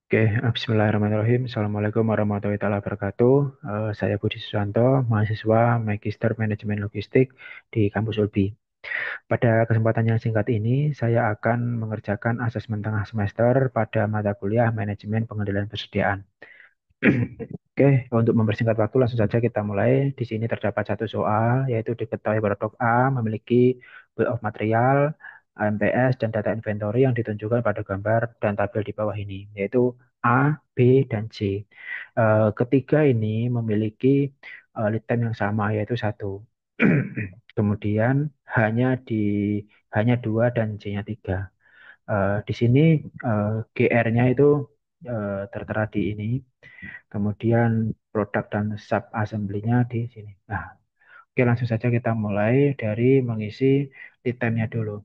Oke, Bismillahirrahmanirrahim. Assalamualaikum warahmatullahi wabarakatuh. Saya Budi Susanto, mahasiswa Magister Manajemen Logistik di kampus ULBI. Pada kesempatan yang singkat ini, saya akan mengerjakan asesmen tengah semester pada mata kuliah Manajemen Pengendalian Persediaan. Oke, untuk mempersingkat waktu langsung saja kita mulai. Di sini terdapat satu soal, yaitu diketahui produk A memiliki bill of material, AMPS, dan data inventory yang ditunjukkan pada gambar dan tabel di bawah ini, yaitu A, B, dan C. Ketiga ini memiliki lead time yang sama, yaitu satu. Kemudian hanya di hanya dua dan C-nya tiga. Di sini GR-nya itu tertera di ini. Kemudian produk dan sub assembly-nya di sini. Nah, oke langsung saja kita mulai dari mengisi itemnya dulu.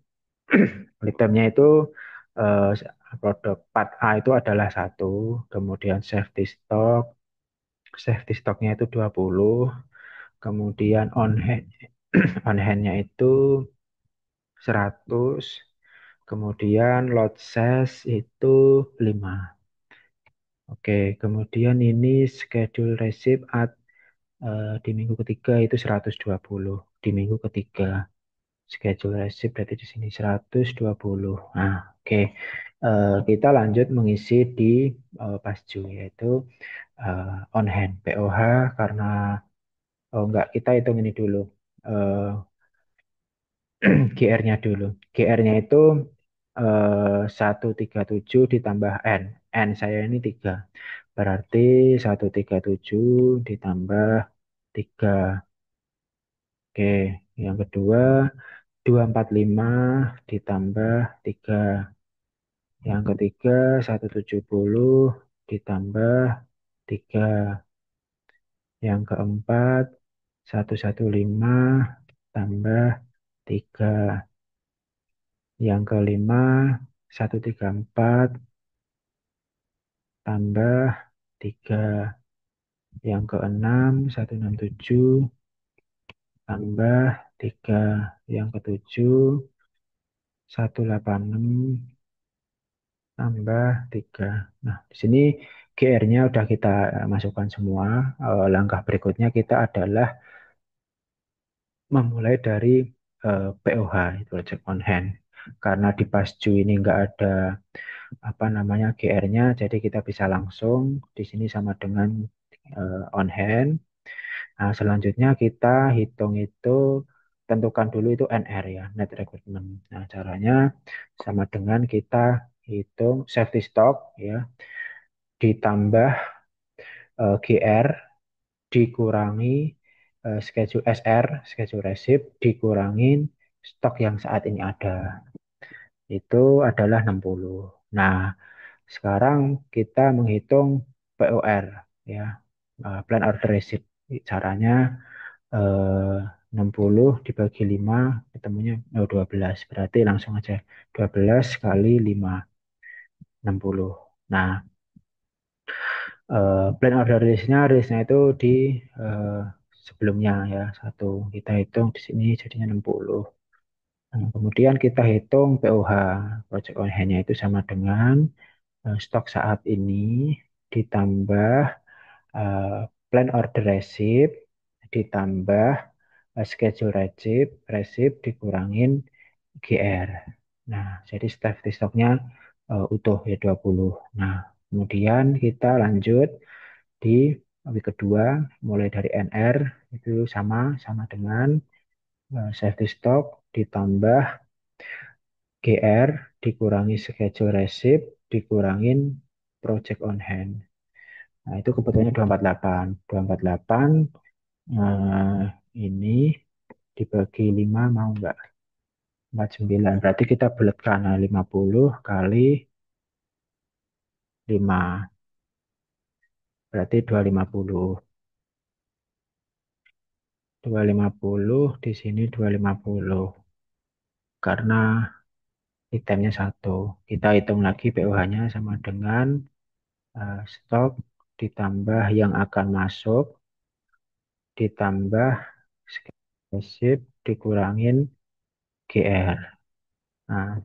Itemnya itu eh, produk part A itu adalah satu, kemudian safety stocknya itu 20, kemudian on hand-nya itu 100, kemudian lot size itu 5. Oke, kemudian ini schedule receipt di minggu ketiga itu 120. Di minggu ketiga schedule receipt berarti di sini 120. Nah, oke. Kita lanjut mengisi di pasju yaitu on hand POH karena oh enggak kita hitung ini dulu. Eh, GR-nya dulu. GR-nya itu 137 ditambah N. N saya ini 3. Berarti 137 ditambah 3. Oke, yang kedua 245 ditambah 3. Yang ketiga 170 ditambah 3. Yang keempat 115 tambah 3. Yang kelima 134 tambah 3. Yang keenam 167 tambah 3. Yang ketujuh 186 tambah 3. Nah, di sini GR-nya udah kita masukkan semua. Langkah berikutnya kita adalah memulai dari POH, project on hand. Karena di Pasju ini nggak ada apa namanya GR-nya, jadi kita bisa langsung di sini sama dengan on hand. Nah, selanjutnya kita hitung itu tentukan dulu itu NR ya, net recruitment. Nah, caranya sama dengan kita hitung safety stock ya, ditambah GR dikurangi schedule SR, schedule receipt dikurangin stok yang saat ini ada. Itu adalah 60. Nah, sekarang kita menghitung POR ya, plan order receipt. Caranya eh, 60 dibagi 5 ketemunya 12. Berarti langsung aja 12 kali 5 60. Nah, plan order rilisnya itu di eh, sebelumnya ya satu. Kita hitung di sini jadinya 60. Nah, kemudian kita hitung POH project on hand-nya itu sama dengan stok saat ini ditambah eh, plan order receipt ditambah schedule receipt dikurangin GR. Nah, jadi safety stocknya utuh ya 20. Nah, kemudian kita lanjut di week kedua mulai dari NR itu sama sama dengan safety stock ditambah GR dikurangi schedule receipt dikurangin project on hand. Nah, itu kebetulannya 248. 248 ini dibagi 5 mau nggak? 49. Berarti kita bulatkan. Nah, 50 kali 5. Berarti 250. 250 di sini 250. Karena itemnya satu. Kita hitung lagi POH-nya sama dengan stok ditambah yang akan masuk ditambah skip dikurangin GR. Nah,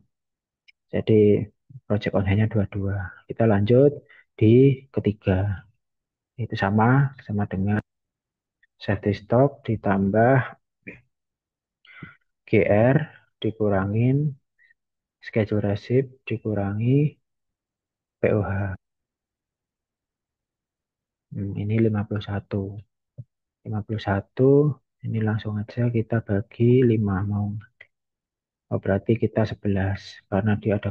jadi project on hand-nya 22. Kita lanjut. di ketiga. Itu sama dengan safety stock ditambah GR dikurangin schedule receipt dikurangi POH. Ini 51. 51 ini langsung aja kita bagi 5 mau. Oh, berarti kita 11 karena dia ada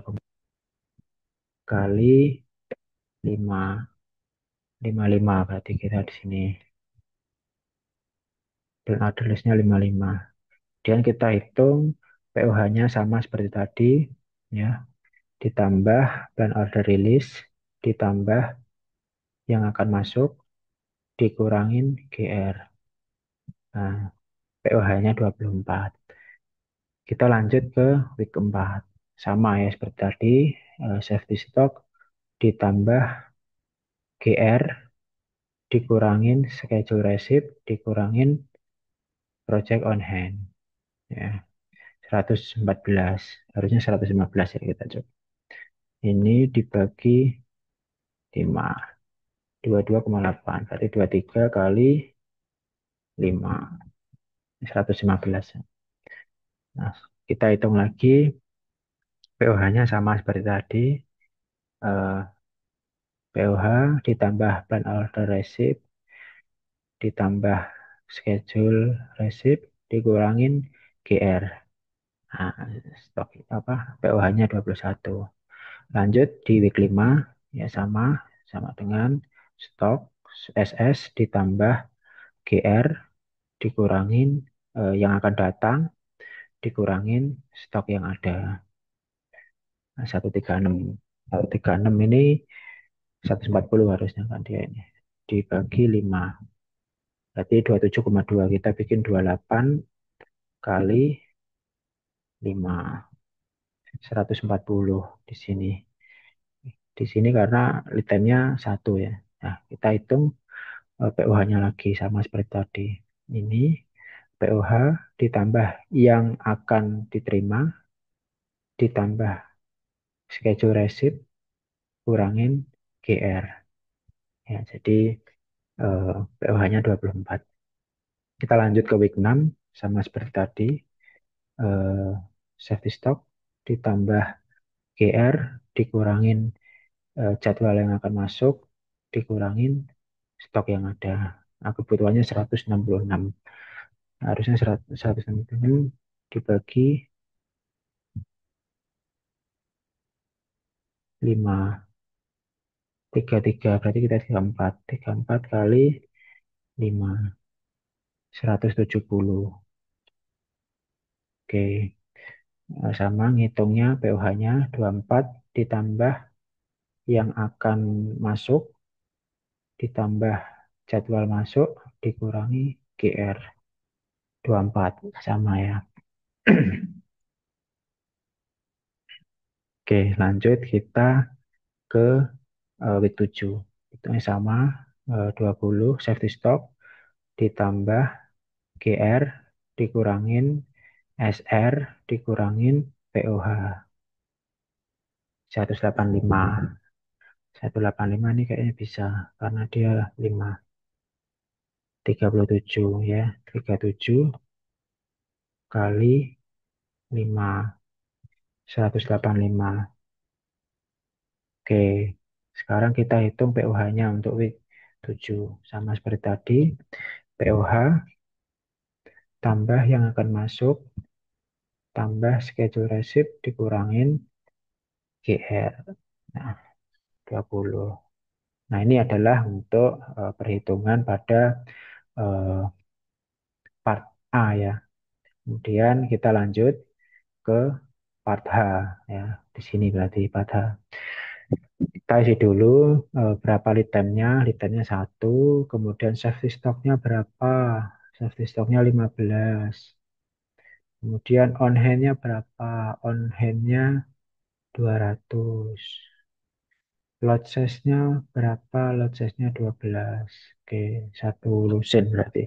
kali 5 55 berarti kita di sini dan address-nya 55. Dan kita hitung POH-nya sama seperti tadi ya, ditambah plan order release ditambah yang akan masuk dikurangin GR. Nah, POH-nya 24. Kita lanjut ke week keempat. Sama ya seperti tadi, safety stock ditambah GR dikurangin schedule receipt dikurangin project on hand. Ya, 114. Harusnya 115 ya kita coba. Ini dibagi 5. 22,8. Berarti 23 kali 5. 115. Nah, kita hitung lagi POH-nya sama seperti tadi. POH ditambah plan order receipt ditambah schedule receipt dikurangin GR. Nah, stok apa POH-nya 21. Lanjut di week 5 ya sama dengan stok SS ditambah GR dikurangin yang akan datang dikurangin stok yang ada. Nah, 136. 136 ini 140 harusnya kan dia ini. Dibagi 5. Berarti 27,2 kita bikin 28 kali 5. 140 di sini. Di sini karena lead time-nya 1 ya. Nah, kita hitung POH-nya lagi sama seperti tadi. Ini POH ditambah yang akan diterima ditambah schedule receipt kurangin GR. Ya, jadi POH-nya 24. Kita lanjut ke week 6 sama seperti tadi. eh, Safety stock ditambah GR dikurangin jadwal yang akan masuk dikurangin stok yang ada. Nah, kebutuhannya 166. Harusnya 166 dibagi 5. 33 berarti kita 34. 34 kali 5. 170. Oke. Sama ngitungnya POH-nya 24 ditambah yang akan masuk ditambah jadwal masuk dikurangi GR 24 sama ya. Oke, lanjut kita ke week 7. Itu sama 20 safety stock ditambah GR dikurangin SR dikurangin POH 185. 185 ini kayaknya bisa karena dia 5. 37 ya. 37 kali 5. 185. Oke. Sekarang kita hitung POH-nya untuk week 7. Sama seperti tadi. POH tambah yang akan masuk tambah schedule receipt dikurangin GR. Nah, 20. Nah, ini adalah untuk perhitungan pada eh, part A ya. Kemudian kita lanjut ke part H ya. Di sini berarti part H. Kita isi dulu berapa lead time-nya. Lead time-nya 1, kemudian safety stock-nya berapa? Safety stock-nya 15. Kemudian on hand-nya berapa? On hand-nya 200. Lot size-nya berapa? Lot size-nya 12. Oke, satu lusin berarti.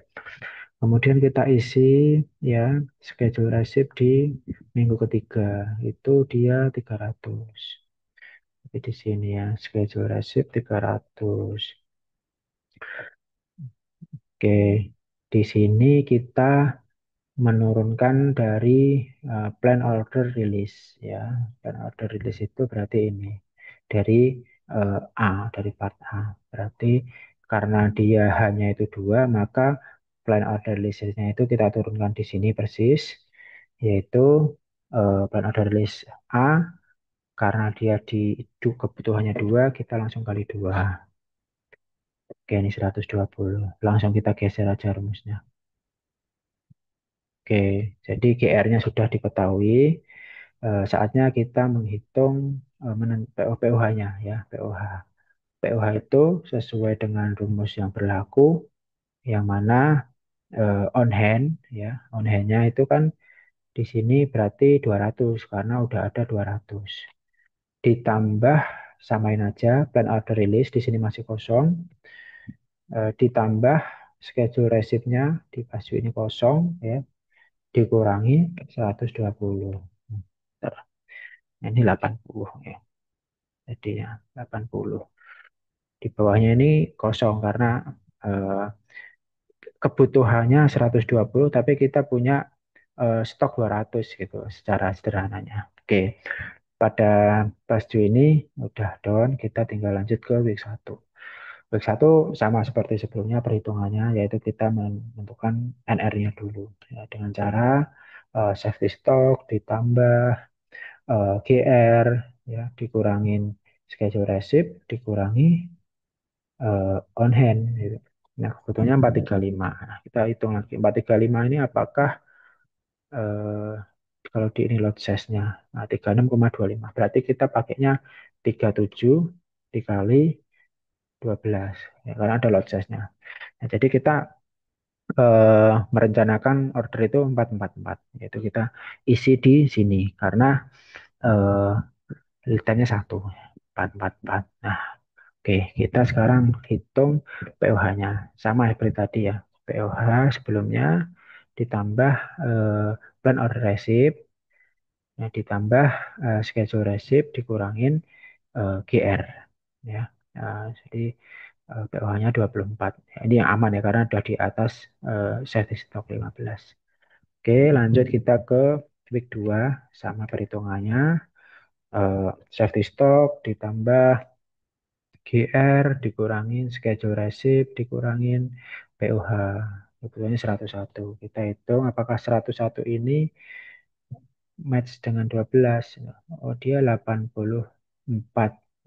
Kemudian kita isi ya schedule receipt di minggu ketiga. Itu dia 300. Tapi di sini ya, schedule receipt 300. Oke, di sini kita menurunkan dari plan order release ya. Plan order release itu berarti ini dari A, dari part A. Berarti karena dia hanya itu dua, maka plan order release-nya itu kita turunkan di sini persis, yaitu plan order release A karena dia di itu kebutuhannya dua, kita langsung kali dua. Oke, ini 120. Langsung kita geser aja rumusnya. Oke, jadi GR-nya sudah diketahui. Saatnya kita menghitung POH-nya ya, POH. POH itu sesuai dengan rumus yang berlaku, yang mana on hand ya, on hand-nya itu kan di sini berarti 200 karena udah ada 200. Ditambah samain aja plan order release di sini masih kosong, ditambah schedule receipt-nya di Basio ini kosong ya, dikurangi 120. Bentar. Ini 80 ya. Jadi ya 80. Di bawahnya ini kosong karena eh, kebutuhannya 120 tapi kita punya stok 200 gitu secara sederhananya. Oke, pada Basjo ini udah down, kita tinggal lanjut ke week 1. Week 1 sama seperti sebelumnya perhitungannya, yaitu kita menentukan NR-nya dulu ya, dengan cara safety stock ditambah GR ya dikurangin schedule receipt dikurangi on hand gitu. Nah, kebutuhannya 435. Nah, kita hitung lagi 435 ini apakah eh, kalau di ini load size-nya nah, 36,25. Berarti kita pakainya 37 dikali 12 ya, karena ada load size-nya. Nah, jadi kita merencanakan order itu 444, yaitu kita isi di sini karena eh, lead time-nya 1 444. Nah, oke, kita sekarang hitung POH-nya. Sama seperti tadi ya. POH sebelumnya ditambah plan order receipt, ya, ditambah schedule receipt dikurangin GR. Ya. Jadi POH-nya 24. Ya, ini yang aman ya karena sudah di atas safety stock 15. Oke, lanjut kita ke week 2 sama perhitungannya. Safety stock ditambah GR dikurangin schedule receipt dikurangin POH. Kebetulannya 101. Kita hitung apakah 101 ini match dengan 12. Oh, dia 84.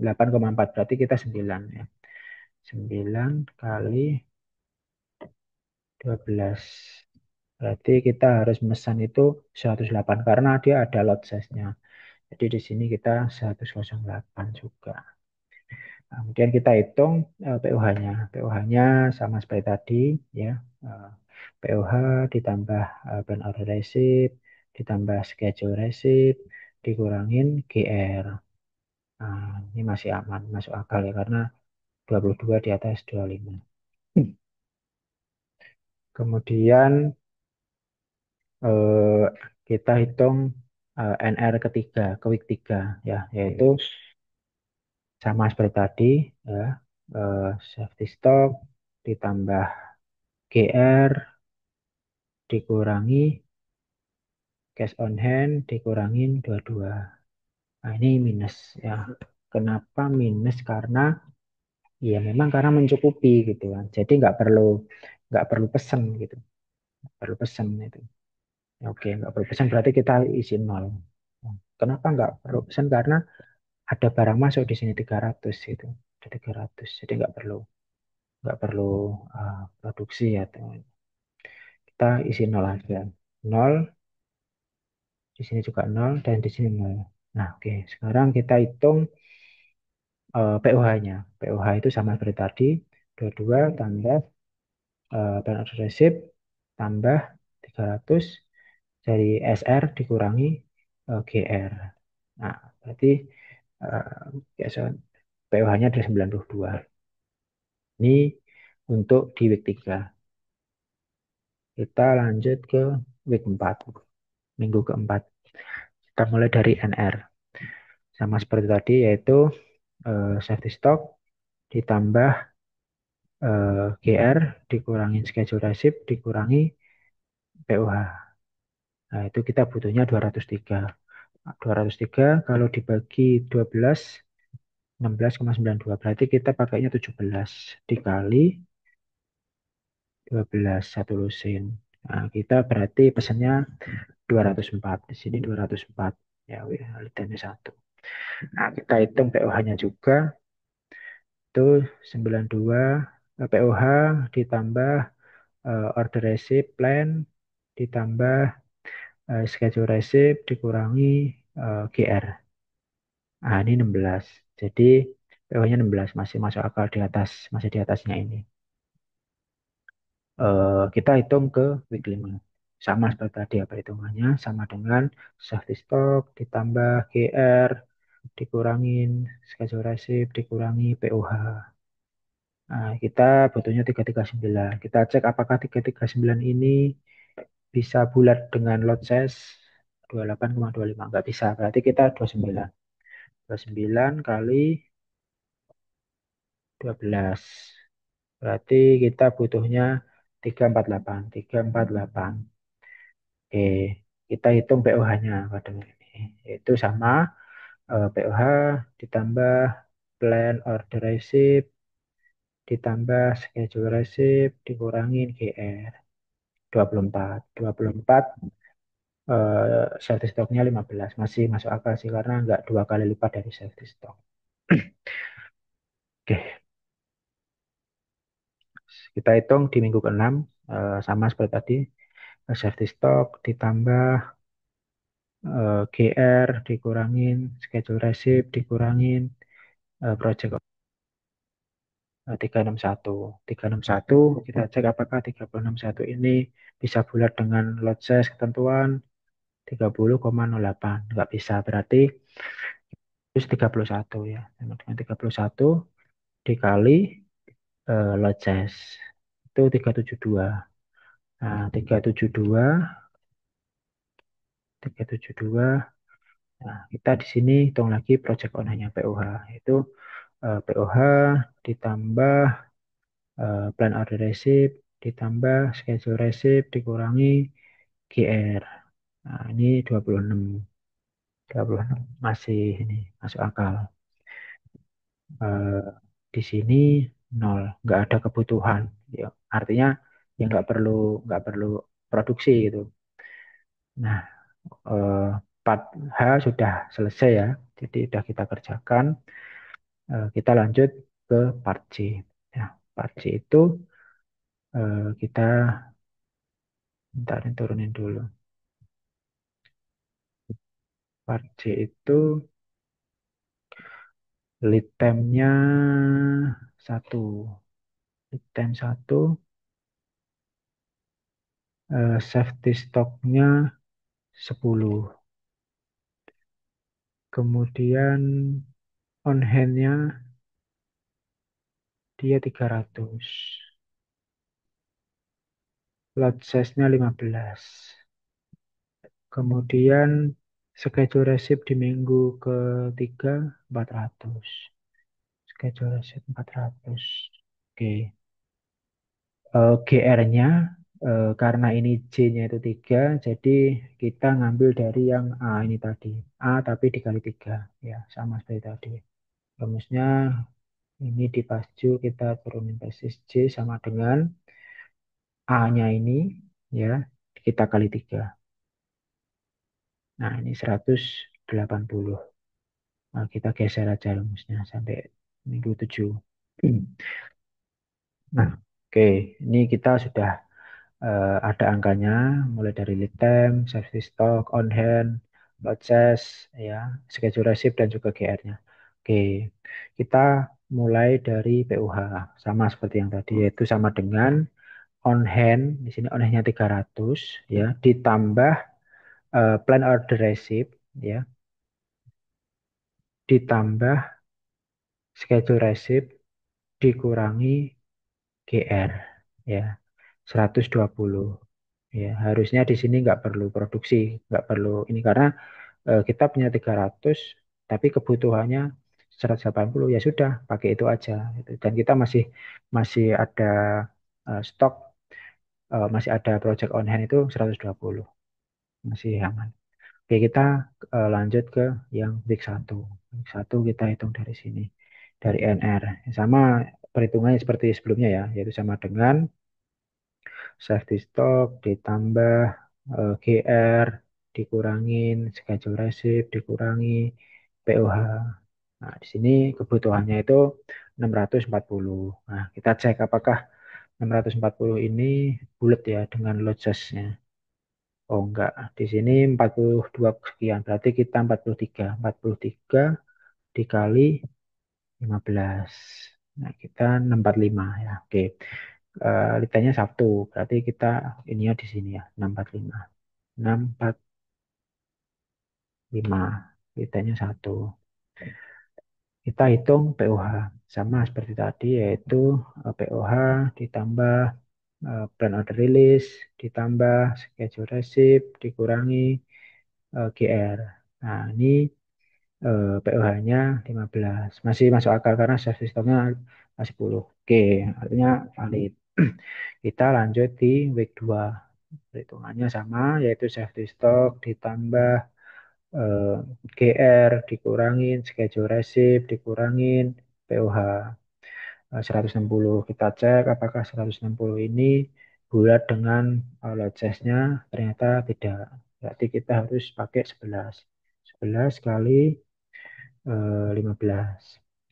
8,4 berarti kita 9 ya. 9 kali 12. Berarti kita harus mesan itu 108 karena dia ada lot size-nya. Jadi di sini kita 108 juga. Nah, kemudian kita hitung POH-nya. POH-nya sama seperti tadi ya. Eh, POH ditambah plan order receipt, ditambah schedule receipt, dikurangin GR. Nah, ini masih aman, masuk akal ya karena 22 di atas 25. Kemudian eh, kita hitung NR ketiga, ke week 3 ya, yaitu sama seperti tadi ya. Safety stock ditambah GR dikurangi cash on hand dikurangin 22. Nah, ini minus ya. Kenapa minus? Karena ya memang karena mencukupi gitu kan. Jadi nggak perlu pesen gitu. Nggak perlu pesen itu. Ya, oke, nggak perlu pesen berarti kita isi nol. Kenapa nggak perlu pesen? Karena ada barang masuk di sini 300 itu. Ada 300. Jadi nggak perlu produksi ya teman. Kita isi nol aja. Nol, di sini juga nol dan di sini nol. Nah, oke. Sekarang kita hitung POH-nya. POH itu sama seperti tadi, 22 tambah penalty receipt tambah 300 dari SR dikurangi GR. Nah, berarti POH-nya ada 92. Ini untuk di week 3. Kita lanjut ke week 4, minggu keempat. Kita mulai dari NR. Sama seperti tadi, yaitu safety stock ditambah GR dikurangin schedule receipt dikurangi POH. Nah, itu kita butuhnya 203. 203 kalau dibagi 12, 16,92. Berarti kita pakainya 17 dikali 12 satu lusin. Nah, kita berarti pesannya 204. Di sini 204. Ya, lihatnya satu. Nah, kita hitung POH-nya juga. Itu 92 POH ditambah order receipt plan ditambah schedule receipt dikurangi GR. Nah, ini 16. Jadi PO-nya 16 masih masuk akal di atas, masih di atasnya ini. Kita hitung ke week 5. Sama seperti tadi apa hitungannya, sama dengan safety stock ditambah GR dikurangin schedule receipt dikurangi POH. Nah, kita butuhnya 339. Kita cek apakah 339 ini bisa bulat dengan lot size 28,25. Nggak bisa, berarti kita 29. 29 kali 12. Berarti kita butuhnya 348. 348. Oke, kita hitung POH-nya pada ini. Itu sama POH ditambah plan order receipt ditambah schedule receipt dikurangin GR 24. 24 safety stocknya 15. Masih masuk akal sih karena nggak dua kali lipat dari safety stock. Oke, kita hitung di minggu ke-6 sama seperti tadi. Safety stock ditambah GR dikurangin schedule receipt dikurangin project 361. 361 kita cek apakah 361 ini bisa bulat dengan lot size ketentuan 30,08. Nggak bisa, berarti terus 31 ya. Sama dengan 31 dikali lot size itu 372. Nah, 372, 372. Nah, kita di sini hitung lagi project owner-nya POH. Itu POH ditambah plan order receipt ditambah schedule receipt dikurangi GR. Nah, ini 26. 26 masih ini masuk akal. Eh, di sini nol, nggak ada kebutuhan. Ya, artinya ya nggak perlu produksi gitu. Nah, part H sudah selesai ya. Jadi sudah kita kerjakan. Kita lanjut ke part C. Ya, part C itu kita bentar ini turunin dulu. Part C itu lead time-nya satu. Lead time satu, safety stock-nya 10. Kemudian on hand-nya dia 300. Lot size-nya 15. Kemudian schedule receipt di minggu ketiga 400. Schedule receipt 400. Oke. GR-nya karena ini J-nya itu 3, jadi kita ngambil dari yang A ini tadi. A tapi dikali 3. Ya, sama seperti tadi. Rumusnya ini di pasju kita turunin basis J sama dengan A-nya ini ya kita kali 3. Nah, ini 180. Nah, kita geser aja rumusnya sampai minggu 7. Nah, oke, ini kita sudah ada angkanya mulai dari lead time, safety stock, on hand, lot size, ya, schedule receipt dan juga GR-nya. Oke, kita mulai dari PUH sama seperti yang tadi yaitu sama dengan on hand, di sini on hand-nya 300 ya, ditambah plan order receipt ya, ditambah schedule receipt dikurangi GR ya 120 ya, harusnya di sini nggak perlu produksi, nggak perlu ini karena kita punya 300 tapi kebutuhannya 180 ya sudah pakai itu aja gitu. Dan kita masih masih ada stok, masih ada project on hand itu 120, masih aman. Oke, kita lanjut ke yang week satu. Week 1 kita hitung dari sini. Dari NR. Sama perhitungannya seperti sebelumnya ya, yaitu sama dengan safety stock ditambah GR dikurangin schedule receipt dikurangi POH. Nah, di sini kebutuhannya itu 640. Nah, kita cek apakah 640 ini bulat ya dengan load-nya. Oh enggak, di sini 42 sekian, berarti kita 43. 43 dikali 15. Nah, kita 645 ya. Oke. Litanya Sabtu, berarti kita ininya di sini ya, 645. 645. Litanya 1. Kita hitung POH. Sama seperti tadi, yaitu POH ditambah plan order release, ditambah schedule receipt, dikurangi GR. Nah, ini POH-nya 15. Masih masuk akal karena safety stock-nya 10. Oke, artinya valid. Kita lanjut di week 2. Perhitungannya sama, yaitu safety stock ditambah eh, GR dikurangin, schedule receipt dikurangin, POH 160. Kita cek apakah 160 ini bulat dengan load size-nya. Ternyata tidak. Berarti kita harus pakai 11. 11 kali 15,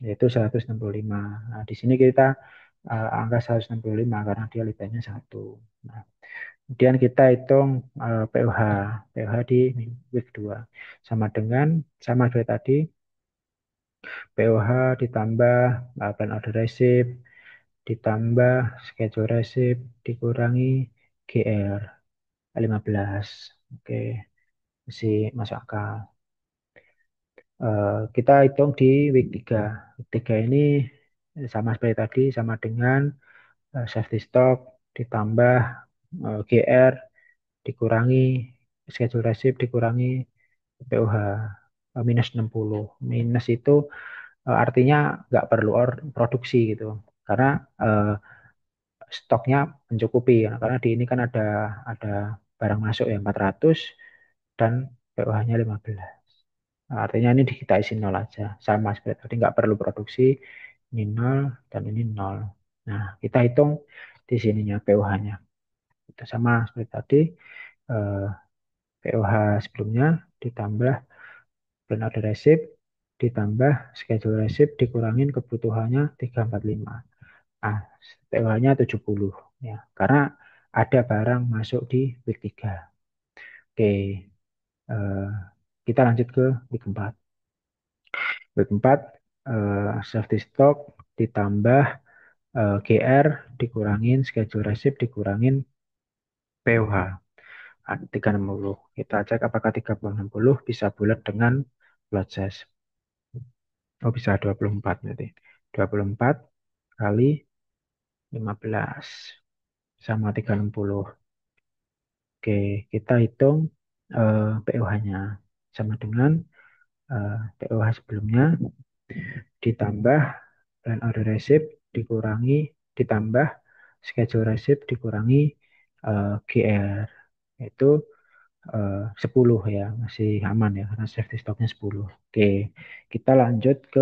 yaitu 165. Nah, di sini kita angka 165 karena dia litanya 1. Nah, kemudian kita hitung POH. POH di week 2. Sama dengan, sama seperti tadi, POH ditambah plan order receipt, ditambah schedule receipt, dikurangi GR 15. Oke, masih masuk akal. Kita hitung di week 3. Week 3 ini sama seperti tadi, sama dengan safety stock ditambah GR dikurangi schedule receipt dikurangi POH minus 60. Minus itu artinya nggak perlu produksi gitu. Karena eh, stoknya mencukupi ya. Karena di ini kan ada barang masuk yang 400 dan POH-nya 15. Nah, artinya ini kita isi nol aja. Sama seperti tadi nggak perlu produksi. Ini nol dan ini nol. Nah, kita hitung di sininya POH-nya. Itu sama seperti tadi. eh, POH sebelumnya ditambah plan order receipt ditambah schedule receipt dikurangin kebutuhannya 345. Ah, POH-nya 70 ya. Karena ada barang masuk di week 3. Oke, eh, kita lanjut ke week 4. Week 4 safety stock ditambah GR dikurangin schedule receipt dikurangin POH 360. Kita cek apakah 360 bisa bulat dengan lot size. Oh, bisa 24 berarti. 24 kali 15 sama 360. Oke, kita hitung POH-nya. Sama dengan POH sebelumnya ditambah plan order receipt dikurangi ditambah schedule receipt dikurangi GR. Itu 10 ya, masih aman ya karena safety stocknya 10. Oke, kita lanjut ke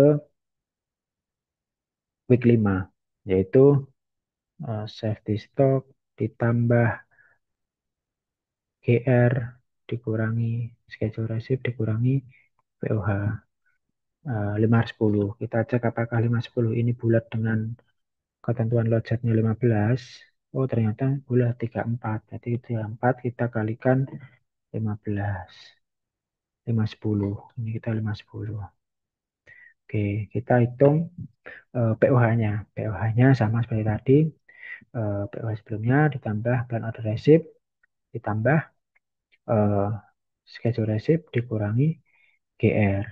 week 5, yaitu safety stock ditambah GR dikurangi schedule receipt dikurangi POH 510. Kita cek apakah 510 ini bulat dengan ketentuan load setnya 15. Oh, ternyata bulat 34. Jadi 34 kita kalikan 15. 510. Ini kita 510. Oke, kita hitung POH-nya. POH-nya sama seperti tadi. POH sebelumnya ditambah plan order receipt ditambah eh, schedule receipt dikurangi GR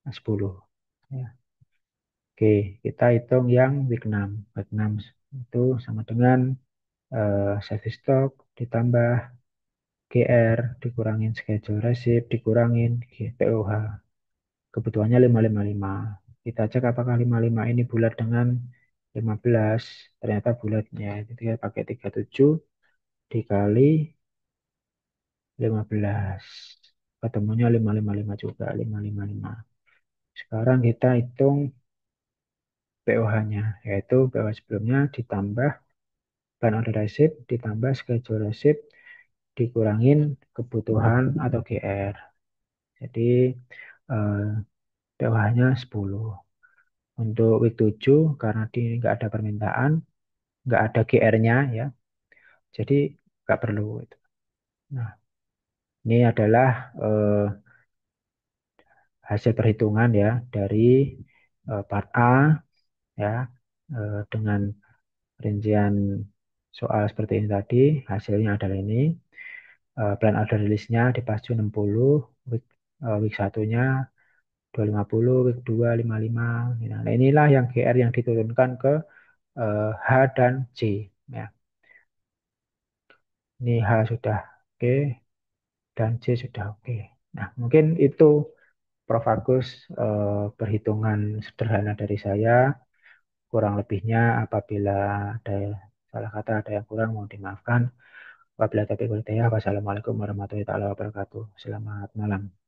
10. Ya. Oke, kita hitung yang week 6. Week 6 itu sama dengan safety stock ditambah GR dikurangin schedule receipt dikurangin POH Kebutuhannya 555. Kita cek apakah 55 ini bulat dengan 15. Ternyata bulatnya. Jadi kita pakai 37 dikali 15. Ketemunya 555 juga, 555. Sekarang kita hitung POH-nya, yaitu POH sebelumnya ditambah plan order receipt, ditambah schedule receipt, dikurangin kebutuhan atau GR. Jadi eh, POH-nya 10. Untuk week 7, karena di nggak ada permintaan, nggak ada GR-nya ya, jadi nggak perlu itu. Nah, ini adalah hasil perhitungan ya dari part A ya, dengan rincian soal seperti ini tadi. Hasilnya adalah ini. Plan order release-nya di Pascu 60, week 1-nya 250, week 2 55. Nah, inilah yang GR yang diturunkan ke H dan C. Ya, ini H sudah oke dan C sudah oke. Nah, mungkin itu Prof. Agus, perhitungan sederhana dari saya. Kurang lebihnya apabila ada salah kata, ada yang kurang mohon dimaafkan. Wabillahi taufiq wal hidayah. Wassalamualaikum warahmatullahi wabarakatuh. Selamat malam.